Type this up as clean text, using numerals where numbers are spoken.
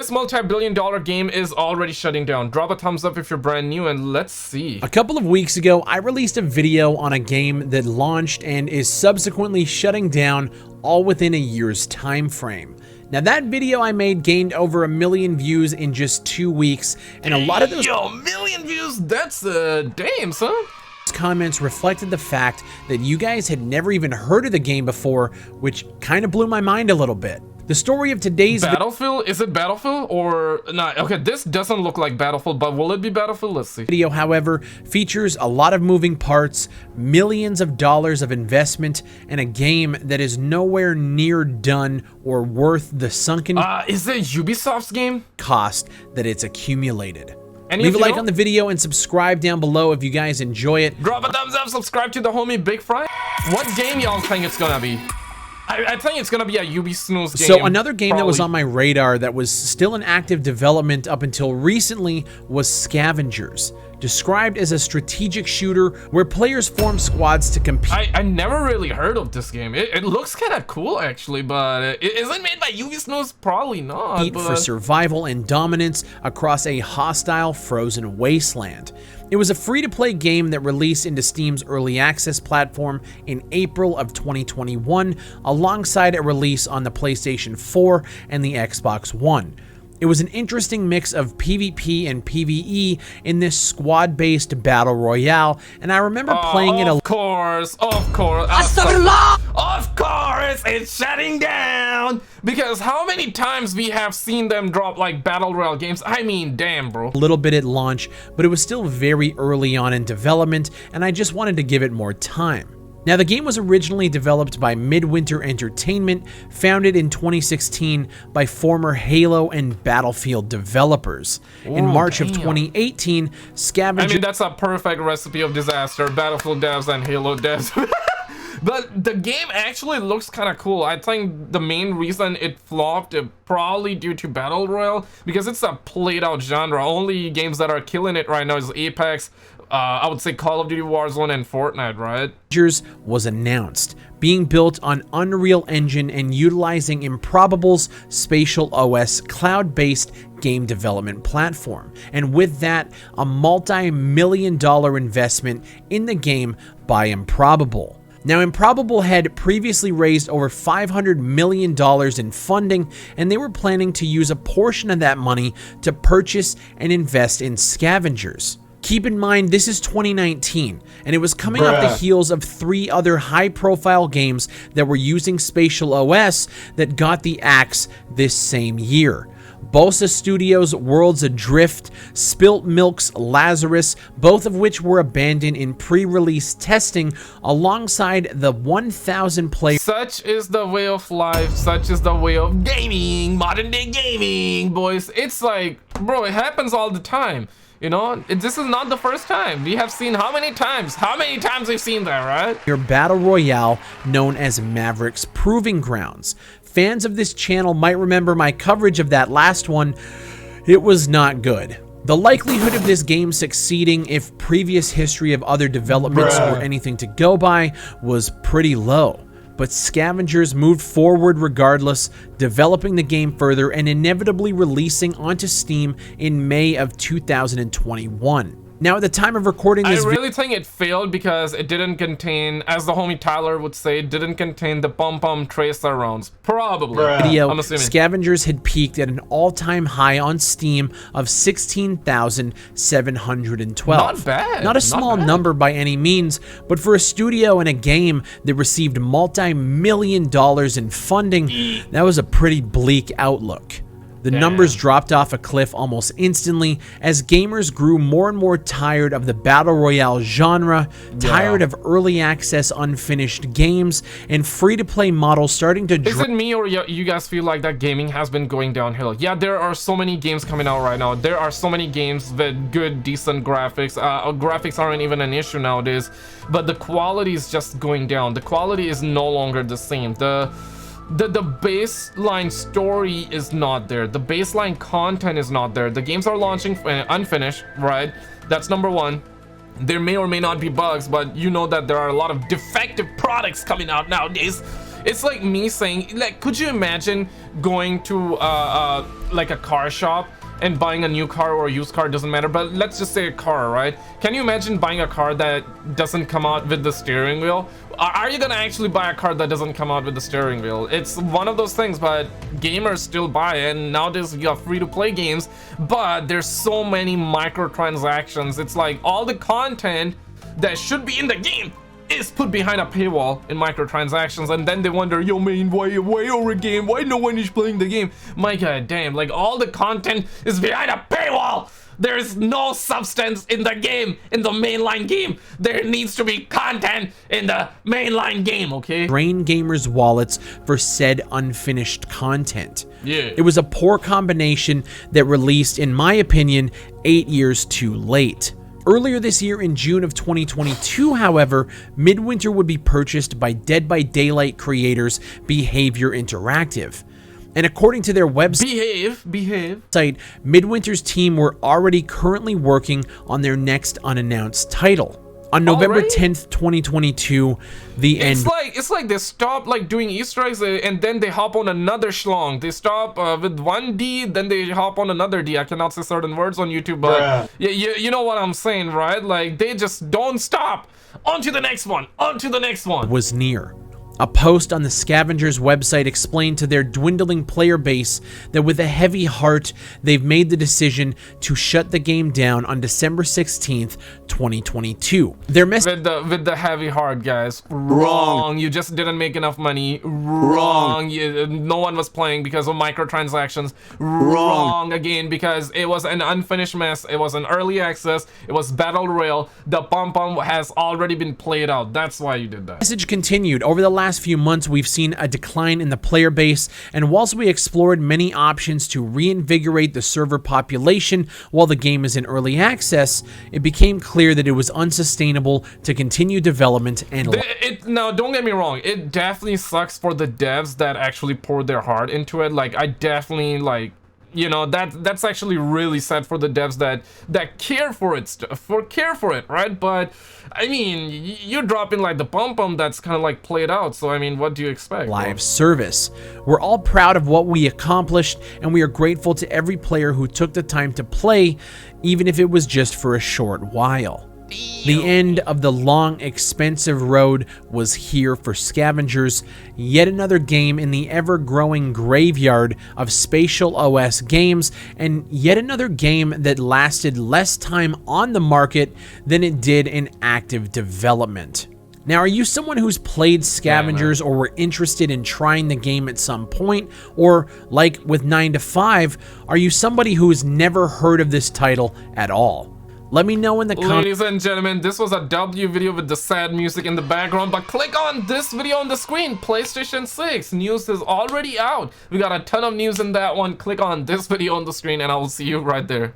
This multi-billion-dollar game is already shutting down. Drop a thumbs up if you're brand new, and let's see. A couple of weeks ago, I released a video on a game that launched and is subsequently shutting down all within a year's time frame. Now, that video I made gained over 1 million views in just 2 weeks, and a lot of those— Yo, 1 million views? That's damn, son. Comments reflected the fact that you guys had never even heard of the game before, which kind of blew my mind a little bit. The story of today's Battlefield? Is it Battlefield or not? Okay, this doesn't look like Battlefield, but will it be Battlefield? Let's see. Video, however, features a lot of moving parts, millions of dollars of investment, and a game that is nowhere near done or worth the sunken is it Ubisoft's game? Cost that it's accumulated. And leave a like on the video and subscribe down below if you guys enjoy it. Drop a thumbs up, subscribe to the homie BigFry. What game y'all think it's gonna be? I think it's gonna be a Ubisoft game. So another game that was on my radar that was still in active development up until recently was Scavengers. Described as a strategic shooter where players form squads to compete. I never really heard of this game. It looks kind of cool actually, but is it made by Ubisoft? Probably not. For survival and dominance across a hostile frozen wasteland. It was a free-to-play game that released into Steam's early access platform in April of 2021, alongside a release on the PlayStation 4 and the Xbox One. It was an interesting mix of PvP and PvE in this squad-based battle royale, and I remember playing it. Of course, of course, it's shutting down. Because how many times we have seen them drop like battle royale games? I mean, damn, bro. A little bit at launch, but it was still very early on in development, and I just wanted to give it more time. Now, the game was originally developed by Midwinter Entertainment, founded in 2016 by former Halo and Battlefield developers. In March of 2018, Scavengers— I mean, that's a perfect recipe of disaster. Battlefield devs and Halo devs. But the game actually looks kind of cool. I think the main reason it flopped probably due to Battle Royale, because it's a played out genre. Only games that are killing it right now is Apex, I would say Call of Duty Warzone, and Fortnite, right? Was announced, being built on Unreal Engine and utilizing Improbable's Spatial OS cloud-based game development platform. And with that, a multi-million-dollar investment in the game by Improbable. Now, Improbable had previously raised over $500 million in funding, and they were planning to use a portion of that money to purchase and invest in Scavengers. Keep in mind, this is 2019, and it was coming off the heels of 3 other high-profile games that were using Spatial OS that got the axe this same year. Bosa Studios' Worlds Adrift, Spilt Milk's Lazarus, both of which were abandoned in pre-release testing alongside the 1,000 player. Such is the way of life, such is the way of gaming, modern day gaming, boys. It's like, bro, it happens all the time. You know, this is not the first time. We have seen how many times we've seen that, right? Your battle royale known as Maverick's Proving Grounds. Fans of this channel might remember my coverage of that last one. It was not good. The likelihood of this game succeeding, if previous history of other developments were anything to go by, was pretty low. But Scavengers moved forward regardless, developing the game further and inevitably releasing onto Steam in May of 2021. Now, at the time of recording this, I really think it failed because it didn't contain, as the homie Tyler would say, it didn't contain the pom-pom tracer rounds. Probably. I'm assuming. Scavengers had peaked at an all-time high on Steam of 16,712. Not bad. Not a small number by any means, but for a studio and a game that received multi-million dollars in funding, that was a pretty bleak outlook. The numbers dropped off a cliff almost instantly as gamers grew more and more tired of the battle royale genre, tired of early access unfinished games, and free-to-play models starting to Is it me or you guys feel like that gaming has been going downhill? Yeah, there are so many games coming out right now. There are so many games with good, decent graphics. Graphics aren't even an issue nowadays, but the quality is just going down. The quality is no longer the same. The baseline story is not there. The baseline content is not there. The games are launching unfinished, right? That's number one. There may or may not be bugs, but you know that there are a lot of defective products coming out nowadays. It's like me saying, like, could you imagine going to like a car shop and buying a new car or a used car, doesn't matter, but let's just say a car, right? Can you imagine buying a car that doesn't come out with the steering wheel? Are you gonna actually buy a car that doesn't come out with the steering wheel? It's one of those things, but gamers still buy it, and nowadays you have free-to-play games, but there's so many microtransactions. It's like all the content that should be in the game is put behind a paywall in microtransactions, and then they wonder, yo man, why over game? Why no one is playing the game? My god damn, like all the content is behind a paywall. There is no substance in the game, in the mainline game. There needs to be content in the mainline game, okay? Drain gamers' wallets for said unfinished content. Yeah. It was a poor combination that released, in my opinion, 8 years too late. Earlier this year in June of 2022, however, Midwinter would be purchased by Dead by Daylight creators Behavior Interactive. And according to their website, Midwinter's team were already currently working on their next unannounced title. On November 10th, 2022, it's like they stop like doing Easter eggs and then they hop on another schlong. They stop with one D, then they hop on another D. I cannot say certain words on YouTube, but you know what I'm saying, right? Like they just don't stop. On to the next one. On to the next one. Was near. A post on the Scavengers website explained to their dwindling player base that with a heavy heart, they've made the decision to shut the game down on December 16th, 2022. Their message with the heavy heart, guys. Wrong. You just didn't make enough money. Wrong. No one was playing because of microtransactions. Wrong again, because it was an unfinished mess. It was an early access. It was battle royale. The pom-pom has already been played out. That's why you did that. Message continued. Over the last few months, we've seen a decline in the player base, and whilst we explored many options to reinvigorate the server population while the game is in early access, it became clear that it was unsustainable to continue development and now don't get me wrong, it definitely sucks for the devs that actually poured their heart into it. Like I definitely, like, you know, that's actually really sad for the devs that care for it, right? But I mean, you're dropping like the pom-pom that's kind of like played out, so I mean, what do you expect? Live service. We're all proud of what we accomplished, and we are grateful to every player who took the time to play, even if it was just for a short while. The end of the long, expensive road was here for Scavengers, yet another game in the ever-growing graveyard of spatial OS games, and yet another game that lasted less time on the market than it did in active development. Now, are you someone who's played Scavengers or were interested in trying the game at some point? Or, like with 9 to 5, are you somebody who's never heard of this title at all? Let me know in the comments. Ladies and gentlemen, this was a W video with the sad music in the background, but click on this video on the screen. PlayStation 6 news is already out. We got a ton of news in that one. Click on this video on the screen and I will see you right there.